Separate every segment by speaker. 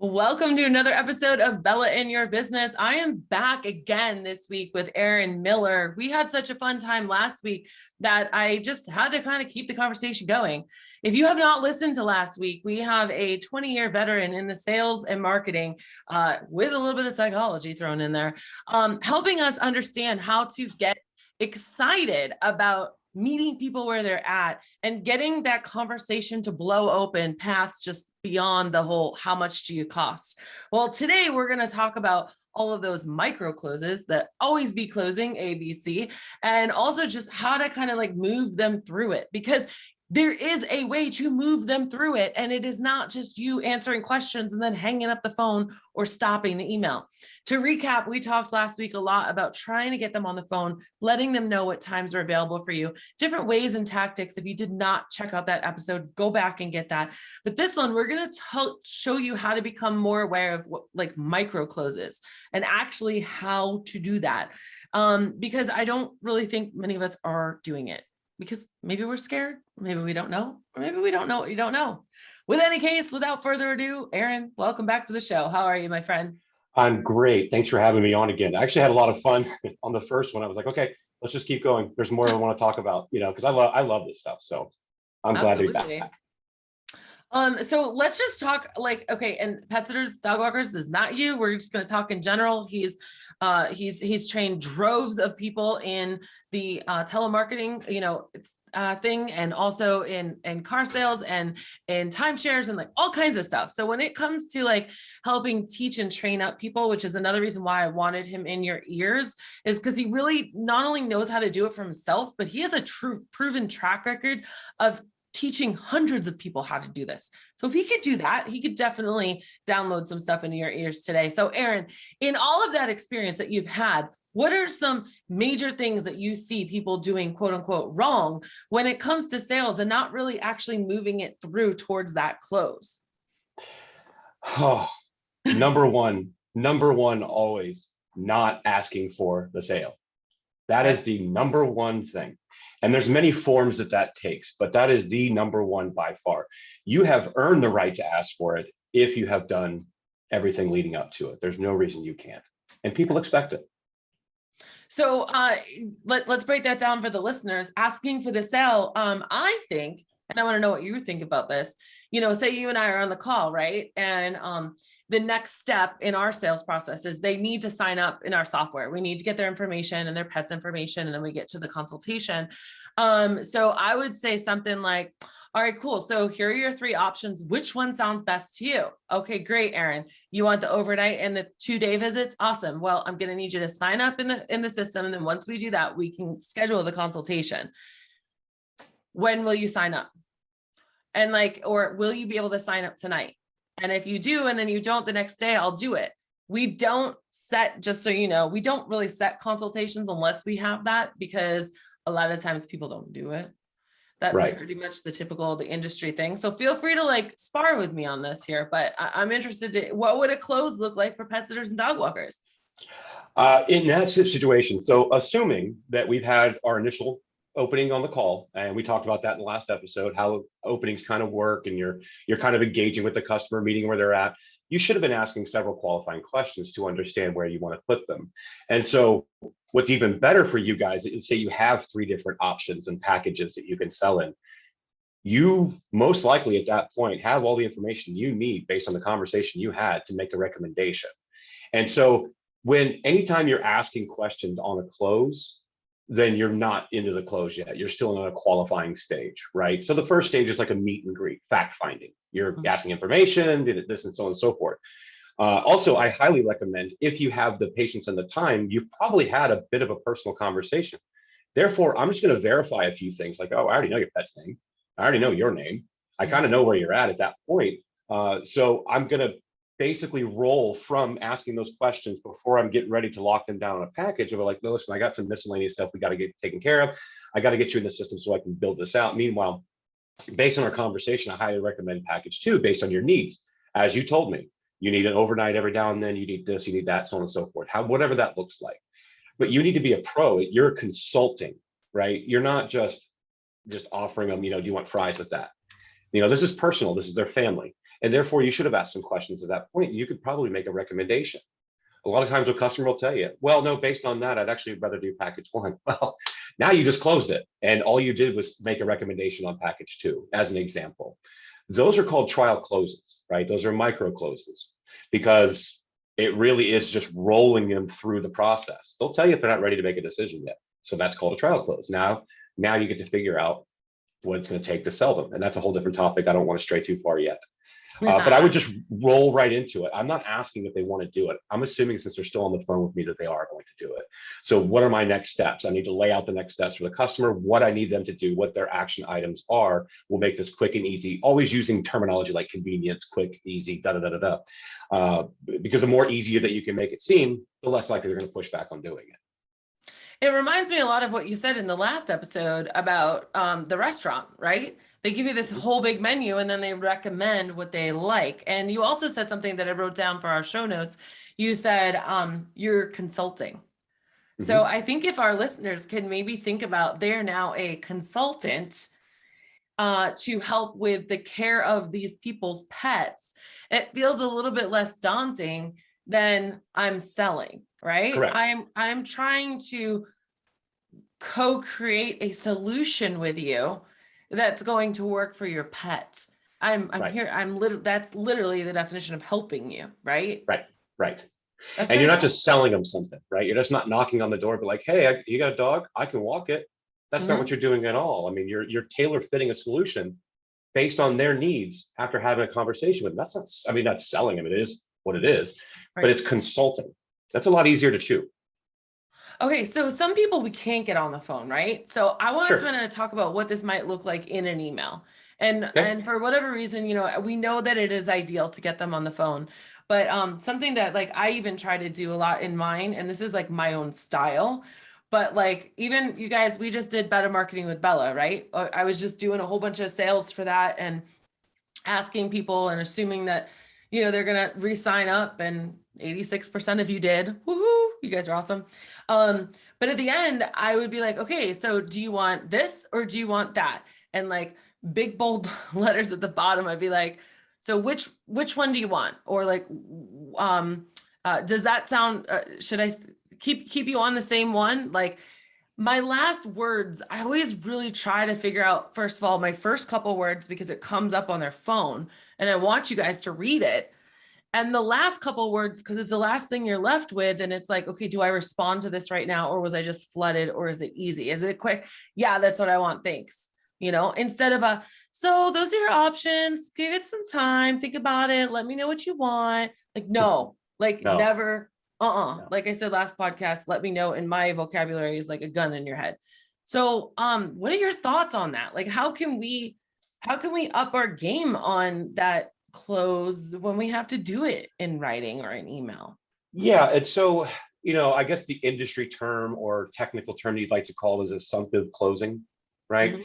Speaker 1: Welcome to another episode of Bella in Your Business. I am back again this week with Erin Miller. We had such a fun time last week that I just had to kind of keep the conversation going. If you have not listened to last week, we have a 20-year veteran in the sales and marketing with a little bit of psychology thrown in there, helping us understand how to get excited about meeting people where they're at and getting that conversation to blow open past just beyond the whole, how much do you cost? Well, today we're going to talk about all of those micro closes that always be closing ABC, and also just how to kind of like move them through it, because there is a way to move them through it. And it is not just you answering questions and then hanging up the phone or stopping the email. To recap, we talked last week a lot about trying to get them on the phone, letting them know what times are available for you, different ways and tactics. If you did not check out that episode, go back and get that. But this one, we're going to show you how to become more aware of what like micro closes and actually how to do that. Because I don't really think many of us are doing it. Because maybe we're scared, maybe we don't know, or maybe we don't know what you don't know. With any case, without further ado, Erin, welcome back to the show. How are you, my friend?
Speaker 2: I'm great. Thanks for having me on again. I actually had a lot of fun on the first one. I was like, okay, let's just keep going. There's more I want to talk about, because I love this stuff. So I'm glad to be back.
Speaker 1: So let's just talk like, okay, and pet sitters, dog walkers, this is not you. We're just going to talk in general. He's trained droves of people in the telemarketing, thing, and also in car sales and in timeshares and like all kinds of stuff. So when it comes to like helping teach and train up people, which is another reason why I wanted him in your ears, is because he really not only knows how to do it for himself, but he has a true proven track record of teaching hundreds of people how to do this. So if he could do that, he could definitely download some stuff into your ears today. So Erin, in all of that experience that you've had, what are some major things that you see people doing, quote unquote, wrong when it comes to sales and not really actually moving it through towards that close?
Speaker 2: Oh, number one, always not asking for the sale. That is the number one thing. And there's many forms that takes, but that is the number one by far. You have earned the right to ask for it if you have done everything leading up to it. There's no reason you can't. And people expect it.
Speaker 1: So let's break that down for the listeners. Asking for the sale, I think, and I want to know what you think about this, say you and I are on the call, right? And the next step in our sales process is they need to sign up in our software. We need to get their information and their pet's information, and then we get to the consultation. So I would say something like, all right, cool. So here are your three options. Which one sounds best to you? Okay, great, Erin. You want the overnight and the 2-day visits? Awesome. Well, I'm going to need you to sign up in the system. And then once we do that, we can schedule the consultation. When will you sign up? And or will you be able to sign up tonight? And if you do, and then you don't the next day, I'll do it. We don't set, just so you know, we don't really set consultations unless we have that, because a lot of times people don't do it. That's right. Pretty much the industry thing. So feel free to spar with me on this here, but I'm interested what would a close look like for pet sitters and dog walkers?
Speaker 2: In that situation, so assuming that we've had our initial opening on the call, and we talked about that in the last episode, how openings kind of work, and you're kind of engaging with the customer, meeting where they're at. You should have been asking several qualifying questions to understand where you want to put them. And so what's even better for you guys is, say you have 3 different options and packages that you can sell in. You most likely at that point have all the information you need based on the conversation you had to make a recommendation. And so anytime you're asking questions on a close, then you're not into the close yet. You're still in a qualifying stage, right? So the first stage is like a meet and greet, fact finding. You're asking information, did it this, and so on and so forth. Also, I highly recommend, if you have the patience and the time, you've probably had a bit of a personal conversation. Therefore, I'm just going to verify a few things like, oh, I already know your pet's name. I already know your name. I kind of know where you're at that point. So I'm going to basically roll from asking those questions before I'm getting ready to lock them down on a package of like, no, listen, I got some miscellaneous stuff we got to get taken care of. I got to get you in the system so I can build this out. Meanwhile, based on our conversation, I highly recommend package 2 based on your needs. As you told me, you need an overnight every now and then, you need this, you need that, so on and so forth, whatever that looks like. But you need to be a pro. You're consulting, right? You're not just offering them, do you want fries with that? This is personal. This is their family. And therefore you should have asked some questions at that point. You could probably make a recommendation. A lot of times a customer will tell you, well, no, based on that, I'd actually rather do package one. Well, now you just closed it. And all you did was make a recommendation on package two, as an example. Those are called trial closes, right? Those are micro closes, because it really is just rolling them through the process. They'll tell you if they're not ready to make a decision yet. So that's called a trial close. Now you get to figure out what it's going to take to sell them. And that's a whole different topic. I don't want to stray too far yet. But I would just roll right into it. I'm not asking if they want to do it. I'm assuming, since they're still on the phone with me, that they are going to do it. So what are my next steps? I need to lay out the next steps for the customer, what I need them to do, what their action items are. We'll make this quick and easy, always using terminology like convenience, quick, easy, because the more easier that you can make it seem, the less likely they're going to push back on doing it.
Speaker 1: It reminds me a lot of what you said in the last episode about the restaurant, right? They give you this whole big menu and then they recommend what they like. And you also said something that I wrote down for our show notes. You said you're consulting. Mm-hmm. So I think if our listeners can maybe think about, they're now a consultant to help with the care of these people's pets, it feels a little bit less daunting than I'm selling, right?
Speaker 2: Correct.
Speaker 1: I'm trying to co-create a solution with you that's going to work for your pet. I'm right. Here. That's literally the definition of helping you, right?
Speaker 2: Right. And you're not just selling them something, right? You're just not knocking on the door, but like, hey, you got a dog? I can walk it. That's not what you're doing at all. I mean, you're tailor fitting a solution based on their needs after having a conversation with them. That's not, I mean, that's selling them. It is what it is, but it's consulting. That's a lot easier to chew.
Speaker 1: Okay, so some people we can't get on the phone, right? So I want to kind of talk about what this might look like in an email. And for whatever reason, we know that it is ideal to get them on the phone, but something that like I even try to do a lot in mine, and this is like my own style, but like even you guys, we just did Beta Marketing with Bella, right? I was just doing a whole bunch of sales for that and asking people and assuming that, they're going to re-sign up, and 86% of you did. Woohoo! You guys are awesome. But at the end, I would be like, okay, so do you want this or do you want that? And like big bold letters at the bottom, I'd be like, so which one do you want? Or like, does that sound, should I keep you on the same one? Like my last words, I always really try to figure out, first of all, my first couple words, because it comes up on their phone and I want you guys to read it. And the last couple words, because it's the last thing you're left with. And it's like, okay, do I respond to this right now? Or was I just flooded? Or is it easy? Is it quick? Yeah, that's what I want. Thanks. Instead of so those are your options. Give it some time. Think about it. Let me know what you want. Like, no, never. No. Like I said, last podcast, let me know. In my vocabulary is like a gun in your head. So, what are your thoughts on that? Like, how can we up our game on that close when we have to do it in writing or in email?
Speaker 2: Yeah. And so, I guess the industry term or technical term you'd like to call is assumptive closing, right? Mm-hmm.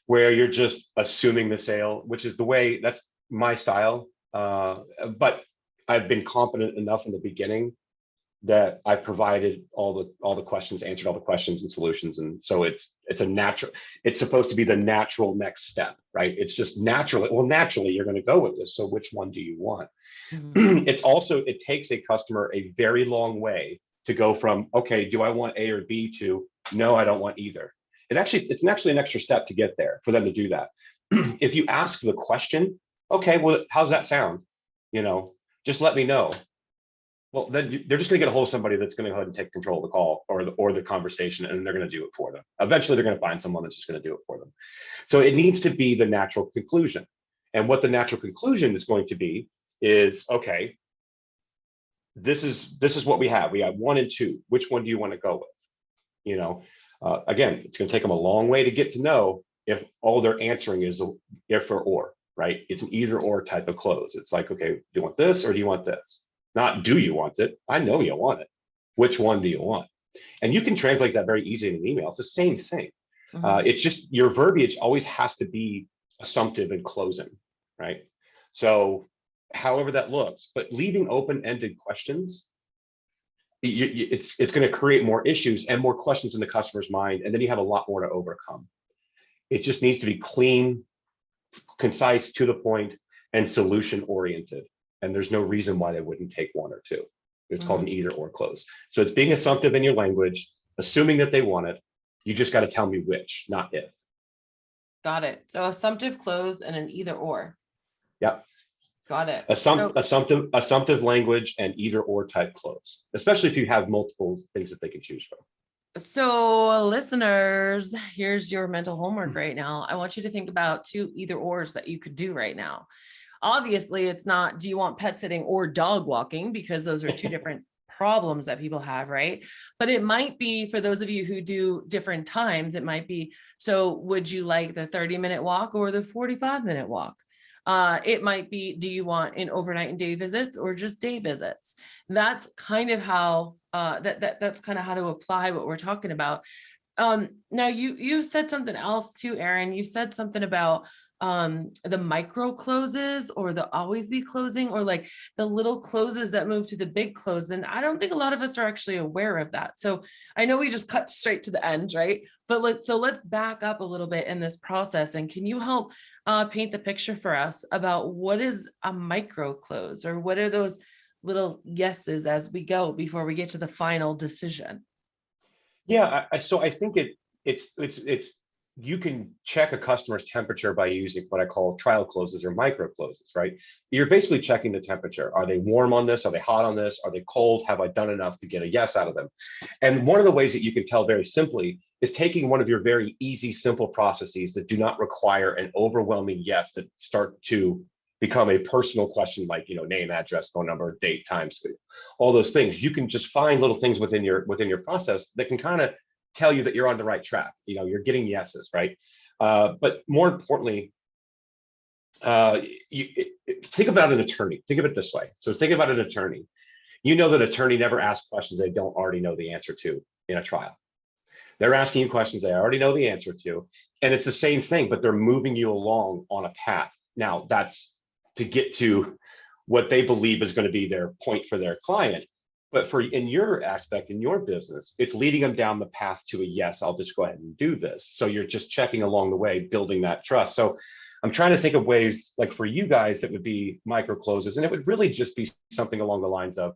Speaker 2: Where you're just assuming the sale, which is that's my style. But I've been confident enough in the beginning that I provided all the questions, answered all the questions and solutions. And so it's supposed to be the natural next step, right? It's just naturally you're going to go with this. So which one do you want? Mm-hmm. It takes a customer a very long way to go from, okay, do I want A or B, to no, I don't want either. It's actually an extra step to get there for them to do that. If you ask the question, okay, well, how's that sound? Just let me know. Well, then they're just going to get a hold of somebody that's going to go ahead and take control of the call or the conversation, and they're going to do it for them. Eventually, they're going to find someone that's just going to do it for them. So it needs to be the natural conclusion. And what the natural conclusion is going to be is, okay, this is what we have. We have 1 and 2. Which one do you want to go with? Again, it's going to take them a long way to get to know if all they're answering is if or, right? It's an either or type of close. It's like, okay, do you want this or do you want this? Not do you want it? I know you want it. Which one do you want? And you can translate that very easily in an email. It's the same thing. Mm-hmm. It's just your verbiage always has to be assumptive and closing, right? So however that looks, but leaving open-ended questions, it's going to create more issues and more questions in the customer's mind. And then you have a lot more to overcome. It just needs to be clean, concise, to the point. and solution oriented. And there's no reason why they wouldn't take one or two. It's called an either or close. So it's being assumptive in your language, assuming that they want it. You just got to tell me which, not if.
Speaker 1: Got it. So assumptive close and an either or.
Speaker 2: Yep.
Speaker 1: Got it.
Speaker 2: Assumptive language and either or type close, especially if you have multiple things that they can choose from.
Speaker 1: So listeners, here's your mental homework right now. I want you to think about 2 either ors that you could do right now. Obviously, it's not, do you want pet sitting or dog walking? Because those are 2 different problems that people have, right? But it might be, for those of you who do different times, it might be, so would you like the 30-minute walk or the 45-minute walk? It might be, do you want an overnight and day visits or just day visits? That's kind of how that's kind of how to apply what we're talking about. Now you said something else too, Erin. You said something about the micro closes or the always be closing, or like the little closes that move to the big close. And I don't think a lot of us are actually aware of that. So I know we just cut straight to the end, right? But let's back up a little bit in this process. And can you help paint the picture for us about what is a micro close, or what are those little yeses as we go before we get to the final decision?
Speaker 2: Yeah, so I think it's you can check a customer's temperature by using what I call trial closes or micro closes, right? You're basically checking the temperature. Are they warm on this? Are they hot on this? Are they cold? Have I done enough to get a yes out of them? And one of the ways that you can tell very simply is taking one of your very easy, simple processes that do not require an overwhelming yes that start to become a personal question, like, name, address, phone number, date, time, all those things. You can just find little things within your process that can kind of tell you that you're on the right track. You're getting yeses, right? But more importantly, think about an attorney. Think of it this way. So think about an attorney. You know that an attorney never asks questions they don't already know the answer to in a trial. They're asking you questions they already know the answer to, and it's the same thing, but they're moving you along on a path. Now, that's to get to what they believe is going to be their point for their client. But in your aspect, in your business, it's leading them down the path to a yes, I'll just go ahead and do this. So you're just checking along the way, building that trust. So I'm trying to think of ways, like for you guys, that would be micro closes. And it would really just be something along the lines of,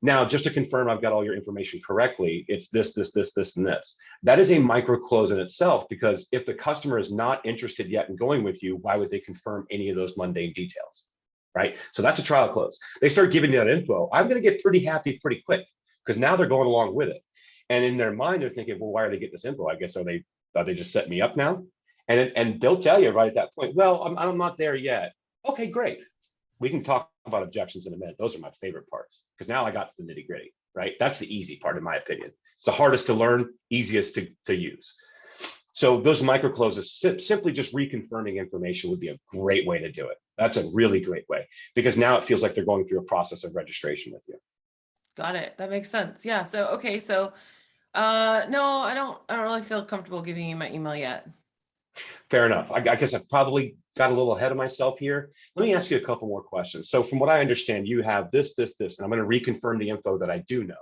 Speaker 2: now, just to confirm I've got all your information correctly, it's this, and this. That is a micro close in itself, because if the customer is not interested yet in going with you, why would they confirm any of those mundane details? Right? So that's a trial close. They start giving you that info. I'm going to get pretty happy pretty quick, because now they're going along with it. And in their mind, they're thinking, well, why are they getting this info? I guess, are they just setting me up now? And they'll tell you right at that point, well, I'm not there yet. Okay, great. We can talk about objections in a minute. Those are my favorite parts, because now I got to the nitty gritty, right? That's the easy part, in my opinion. It's the hardest to learn, easiest to use. So those micro closes, simply just reconfirming information would be a great way to do it. That's a really great way, because now it feels like they're going through a process of registration with you.
Speaker 1: Got it. That makes sense. Yeah. So, okay. So, no, I don't really feel comfortable giving you my email yet.
Speaker 2: Fair enough. I guess I've probably got a little ahead of myself here. Let me ask you a couple more questions. So from what I understand, you have this, and I'm going to reconfirm the info that I do know.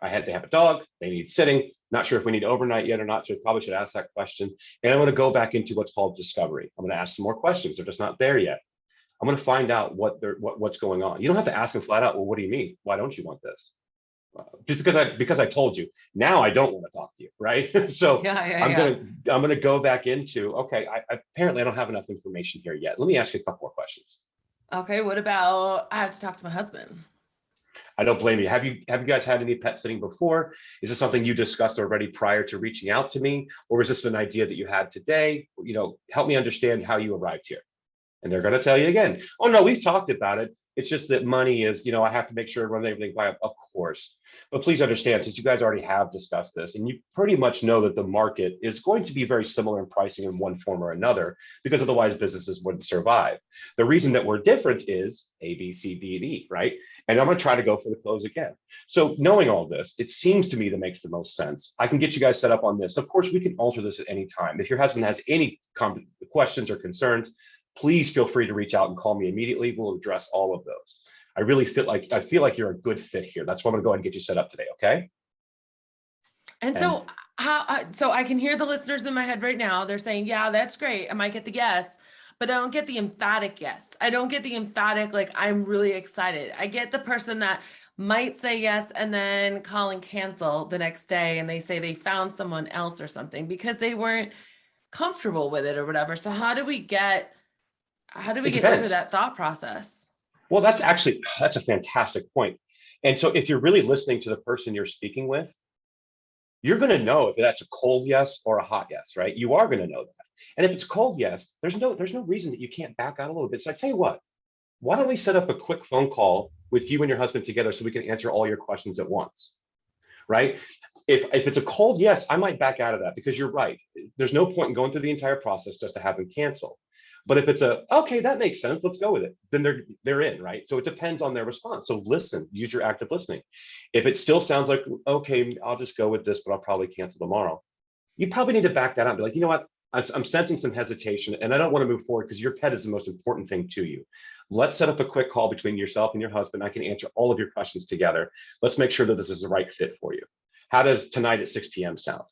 Speaker 2: They have a dog, they need sitting. Not sure if we need overnight yet or not, so I probably should ask that question. And I'm going to go back into what's called discovery. I'm going to ask some more questions. They're just not there yet. I'm going to find out what's going on. You don't have to ask them flat out, well, what do you mean? Why don't you want this? Just because I told you. Now I don't want to talk to you, right? So I'm gonna go back into, okay, apparently I don't have enough information here yet. Let me ask you a couple more questions.
Speaker 1: Okay, what about, I have to talk to my husband?
Speaker 2: I don't blame you. Have you guys had any pet sitting before? Is this something you discussed already prior to reaching out to me? Or is this an idea that you had today? Help me understand how you arrived here. And they're going to tell you again, oh no, we've talked about it. It's just that money is, I have to make sure I run everything by, of course. But please understand, since you guys already have discussed this, and you pretty much know that the market is going to be very similar in pricing in one form or another, because otherwise businesses wouldn't survive. The reason that we're different is A, B, C, D, and E, right? And I'm going to try to go for the close again. So knowing all this, it seems to me that makes the most sense. I can get you guys set up on this. Of course, we can alter this at any time. If your husband has any questions or concerns, please feel free to reach out and call me immediately. We'll address all of those. I feel like you're a good fit here. That's why I'm going to go ahead and get you set up today. Okay.
Speaker 1: And so so I can hear the listeners in my head right now. They're saying, yeah, that's great. I might get the yes, but I don't get the emphatic yes. I don't get the emphatic, like, I'm really excited. I get the person that might say yes and then call and cancel the next day, and they say they found someone else or something because they weren't comfortable with it or whatever. So how do we get
Speaker 2: It
Speaker 1: over
Speaker 2: depends.
Speaker 1: that thought process?
Speaker 2: Well, that's a fantastic point. And so if you're really listening to the person you're speaking with, you're going to know if that's a cold yes or a hot yes, right? You are going to know that. And if it's cold yes, there's no reason that you can't back out a little bit. So I tell you what, why don't we set up a quick phone call with you and your husband together so we can answer all your questions at once, right? If it's a cold yes, I might back out of that because you're right. There's no point in going through the entire process just to have them cancel. But if it's a, okay, that makes sense, let's go with it, then they're in, right? So it depends on their response. So listen, use your active listening. If it still sounds like, okay, I'll just go with this, but I'll probably cancel tomorrow, you probably need to back that out and be like, you know what? I'm sensing some hesitation and I don't want to move forward because your pet is the most important thing to you. Let's set up a quick call between yourself and your husband. I can answer all of your questions together. Let's make sure that this is the right fit for you. How does tonight at 6 p.m. sound?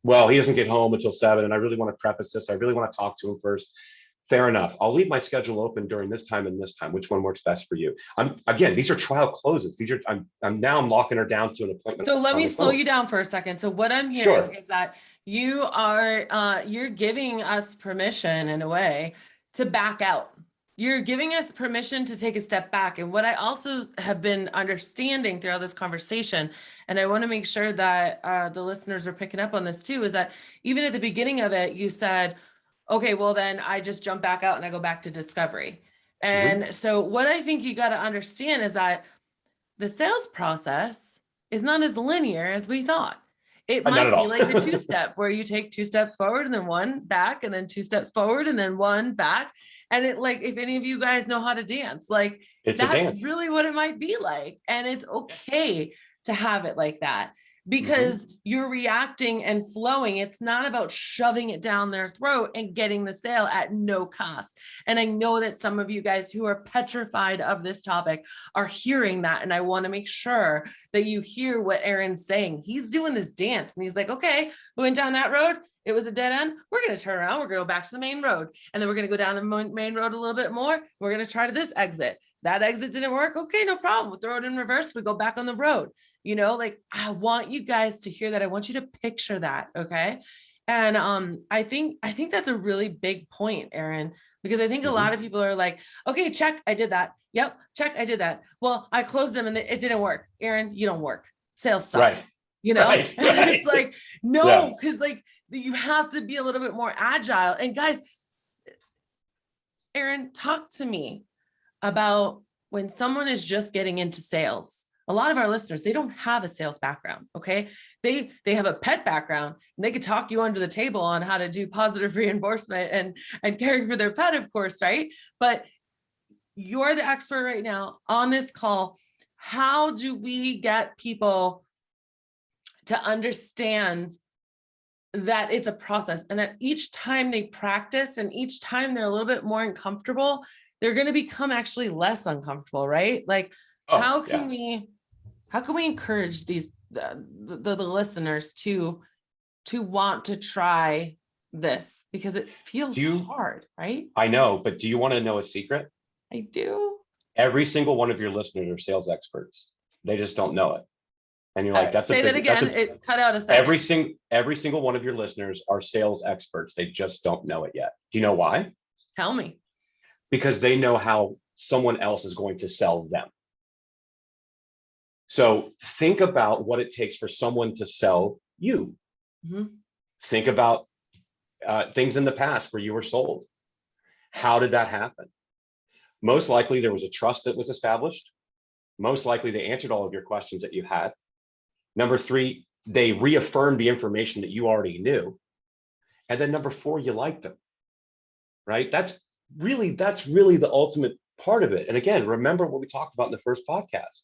Speaker 2: Well, he doesn't get home until 7, and I really want to preface this. I really want to talk to him first. Fair enough. I'll leave my schedule open during this time and this time. Which one works best for you? Again, these are trial closes. I'm locking her down to an appointment.
Speaker 1: So let me slow you down for a second. So what I'm hearing is that you are you're giving us permission in a way to back out. You're giving us permission to take a step back. And what I also have been understanding throughout this conversation, and I want to make sure that the listeners are picking up on this too, is that even at the beginning of it, you said, okay, well, then I just jump back out and I go back to discovery. And so what I think you got to understand is that the sales process is not as linear as we thought. It might be like the 2-step where you take 2 steps forward and then 1 back and then 2 steps forward and then 1 back. And it, like, if any of you guys know how to dance, like, that's really what it might be like. And it's okay to have it like that because you're reacting and flowing. It's not about shoving it down their throat and getting the sale at no cost. And I know that some of you guys who are petrified of this topic are hearing that. And I want to make sure that you hear what Aaron's saying. He's doing this dance and he's like, okay, we went down that road. It was a dead end. We're going to turn around. We're going to go back to the main road. And then we're going to go down the main road a little bit more. We're going to try to this exit. That exit didn't work. Okay, no problem. We'll throw it in reverse. We go back on the road. You know, like, I want you guys to hear that. I want you to picture that. Okay. And I think that's a really big point, Aaron, because I think a lot of people are like, okay, check, I did that. Yep, check, I did that. Well, I closed them and it didn't work. Aaron, you don't work. Sales sucks. Right. You know, right. It's like, no, because like, you have to be a little bit more agile. And guys, Aaron, talk to me about when someone is just getting into sales. A lot of our listeners, they don't have a sales background. Okay. They have a pet background and they could talk you under the table on how to do positive reinforcement and caring for their pet, of course. Right. But you're the expert right now on this call. How do we get people to understand that it's a process and that each time they practice and each time they're a little bit more uncomfortable, they're going to become actually less uncomfortable, right? Like, how can we encourage these the listeners to want to try this, because it feels hard, right?
Speaker 2: I know, but do you want to know a secret?
Speaker 1: I do.
Speaker 2: Every single one of your listeners are sales experts. They just don't know it. And you're like,
Speaker 1: say that again. It cut out a second.
Speaker 2: Every single one of your listeners are sales experts. They just don't know it yet. Do you know why?
Speaker 1: Tell me.
Speaker 2: Because they know how someone else is going to sell them. So think about what it takes for someone to sell you. Think about things in the past where you were sold. How did that happen? Most likely there was a trust that was established. Most likely they answered all of your questions that you had. Number 3, they reaffirmed the information that you already knew. And then number 4, you liked them, right? That's really the ultimate part of it. And again, remember what we talked about in the first podcast.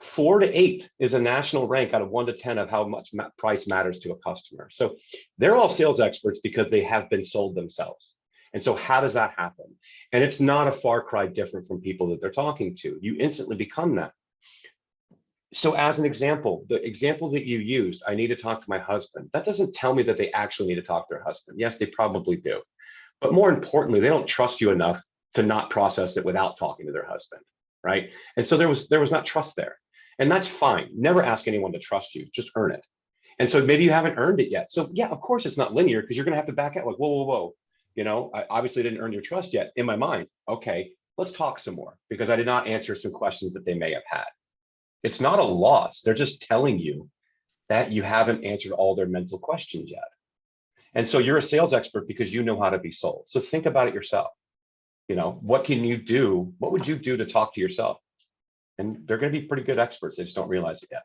Speaker 2: 4 to 8 is a national rank out of 1 to 10 of how much price matters to a customer. So they're all sales experts because they have been sold themselves. And so how does that happen? And it's not a far cry different from people that they're talking to. You instantly become that. So as an example, the example that you used, I need to talk to my husband. That doesn't tell me that they actually need to talk to their husband. Yes, they probably do. But more importantly, they don't trust you enough to not process it without talking to their husband, right? And so there was not trust there. And that's fine. Never ask anyone to trust you, just earn it. And so maybe you haven't earned it yet. So yeah, of course it's not linear, because you're going to have to back out like, whoa, whoa, whoa. I obviously didn't earn your trust yet in my mind. Okay, let's talk some more, because I did not answer some questions that they may have had. It's not a loss. They're just telling you that you haven't answered all their mental questions yet. And so you're a sales expert because you know how to be sold. So think about it yourself. What can you do? What would you do to talk to yourself? And they're going to be pretty good experts. They just don't realize it yet.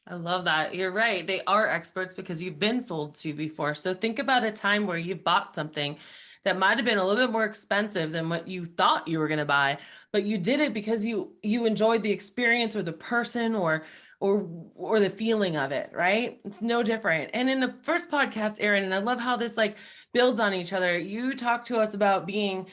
Speaker 1: I love that. You're right. They are experts because you've been sold to before. So think about a time where you bought something that might have been a little bit more expensive than what you thought you were going to buy, but you did it because you enjoyed the experience or the person or the feeling of it, right? It's no different. And in the first podcast, Aaron, and I love how this like builds on each other. You talked to us about being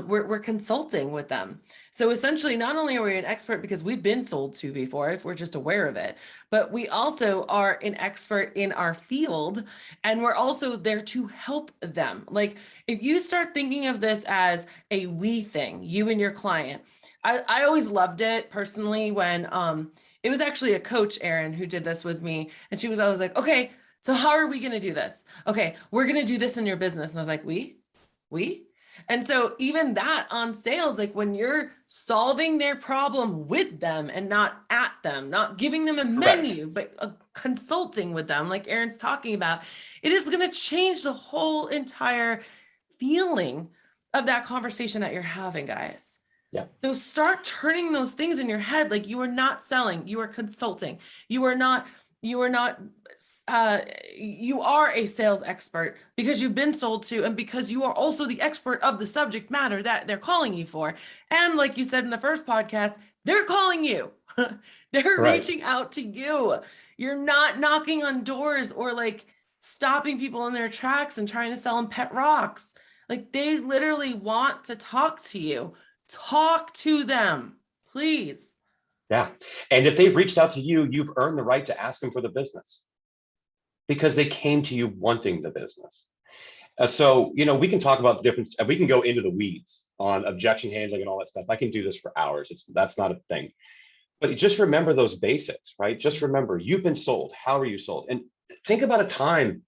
Speaker 1: we're consulting with them. So essentially, not only are we an expert because we've been sold to before, if we're just aware of it, but we also are an expert in our field, and we're also there to help them. Like if you start thinking of this as a we thing, you and your client, I always loved it personally when it was actually a coach, Aaron, who did this with me. And she was always like, okay, so how are we going to do this? Okay, we're going to do this in your business. And I was like, we? And so even that on sales, like when you're solving their problem with them and not at them, not giving them a menu, but consulting with them, like Aaron's talking about, it is going to change the whole entire feeling of that conversation that you're having, guys.
Speaker 2: Yeah.
Speaker 1: So start turning those things in your head. Like you are not selling, you are consulting. You are a sales expert because you've been sold to, and because you are also the expert of the subject matter that they're calling you for. And like you said in the first podcast, they're calling you. They're reaching out to you. You're not knocking on doors or like stopping people in their tracks and trying to sell them pet rocks. Like they literally want to talk to you. Talk to them, please.
Speaker 2: Yeah. And if they've reached out to you, you've earned the right to ask them for the business because they came to you wanting the business. So, we can talk about different, we can go into the weeds on objection handling and all that stuff. I can do this for hours. That's not a thing. But just remember those basics, right? Just remember you've been sold. How are you sold? And think about a time.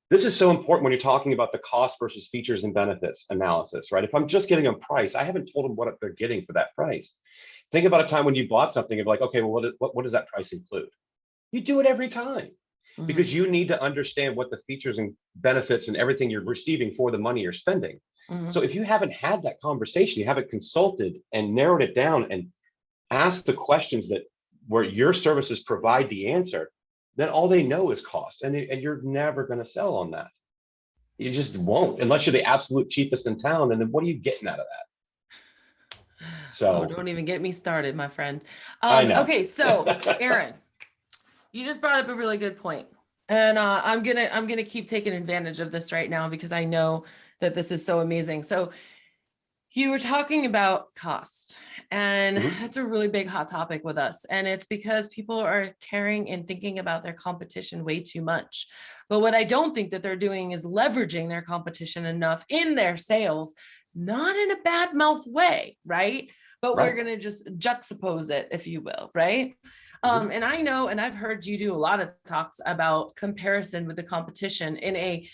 Speaker 2: This is so important when you're talking about the cost versus features and benefits analysis, right? If I'm just getting a price, I haven't told them what they're getting for that price. Think about a time when you bought something and like, okay, well, what does that price include? You do it every time because you need to understand what the features and benefits and everything you're receiving for the money you're spending. So if you haven't had that conversation, you haven't consulted and narrowed it down and asked the questions that where your services provide the answer, then all they know is cost, and you're never going to sell on that. You just won't, unless you're the absolute cheapest in town. And then what are you getting out of that? So
Speaker 1: don't even get me started, my friend.
Speaker 2: I know.
Speaker 1: Okay, so Aaron, you just brought up a really good point, and I'm gonna keep taking advantage of this right now because I know that this is so amazing. So you were talking about cost, and that's a really big hot topic with us. And it's because people are caring and thinking about their competition way too much. But what I don't think that they're doing is leveraging their competition enough in their sales, not in a bad mouth way, right? But we're going to just juxtapose it, if you will, right? And I know, and I've heard you do a lot of talks about comparison with the competition in a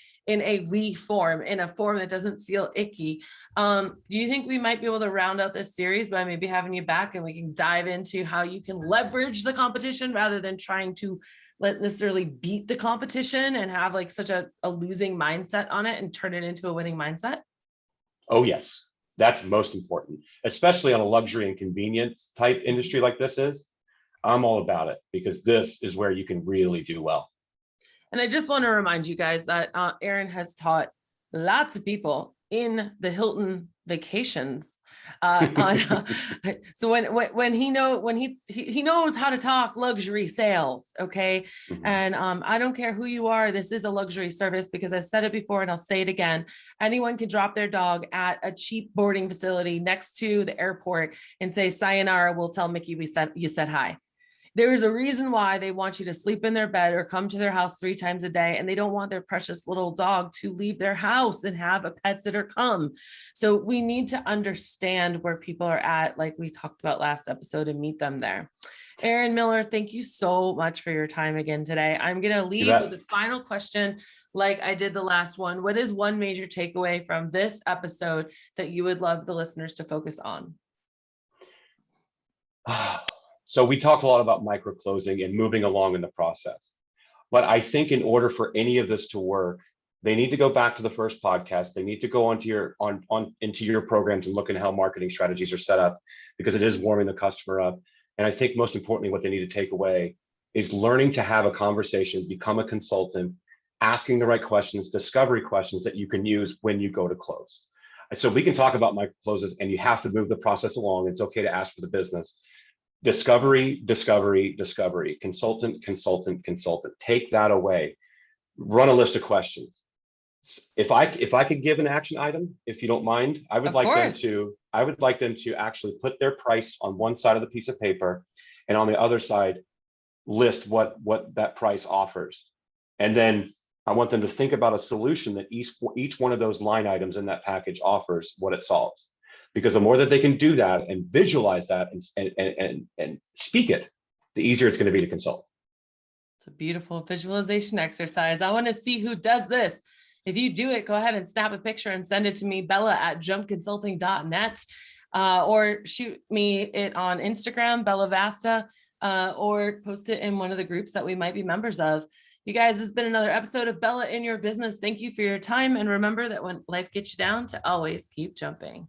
Speaker 1: we form, in a form that doesn't feel icky. Do you think we might be able to round out this series by maybe having you back and we can dive into how you can leverage the competition rather than trying to necessarily beat the competition and have like such a losing mindset on it and turn it into a winning mindset?
Speaker 2: Oh, yes. That's most important, especially on a luxury and convenience type industry like this is. I'm all about it because this is where you can really do well.
Speaker 1: And I just want to remind you guys that Aaron has taught lots of people in the Hilton vacations. So when he knows how to talk luxury sales, okay? And I don't care who you are, this is a luxury service because I said it before and I'll say it again. Anyone can drop their dog at a cheap boarding facility next to the airport and say, sayonara, we'll tell Mickey you said hi. There's a reason why they want you to sleep in their bed or come to their house 3 times a day, and they don't want their precious little dog to leave their house and have a pet sitter come. So we need to understand where people are at, like we talked about last episode, and meet them there. Aaron Miller, thank you so much for your time again today. I'm going to leave with the final question, like I did the last one. What is one major takeaway from this episode that you would love the listeners to focus on?
Speaker 2: So we talked a lot about micro closing and moving along in the process. But I think in order for any of this to work, they need to go back to the first podcast. They need to go onto your into your programs and look at how marketing strategies are set up, because it is warming the customer up. And I think most importantly, what they need to take away is learning to have a conversation, become a consultant, asking the right questions, discovery questions that you can use when you go to close. So we can talk about micro closes, and you have to move the process along. It's okay to ask for the business. Discovery, discovery, discovery, consultant, consultant, consultant. Take that away. Run a list of questions. If I could give an action item, if you don't mind, I would like them to actually put their price on one side of the piece of paper, and on the other side, list what that price offers. And then I want them to think about a solution that each one of those line items in that package offers, what it solves. Because the more that they can do that and visualize that and speak it, the easier it's going to be to consult.
Speaker 1: It's a beautiful visualization exercise. I want to see who does this. If you do it, go ahead and snap a picture and send it to me, bella@jumpconsulting.net, or shoot me it on Instagram, Bella Vasta, or post it in one of the groups that we might be members of. You guys, this has been another episode of Bella in Your Business. Thank you for your time. And remember that when life gets you down, to always keep jumping.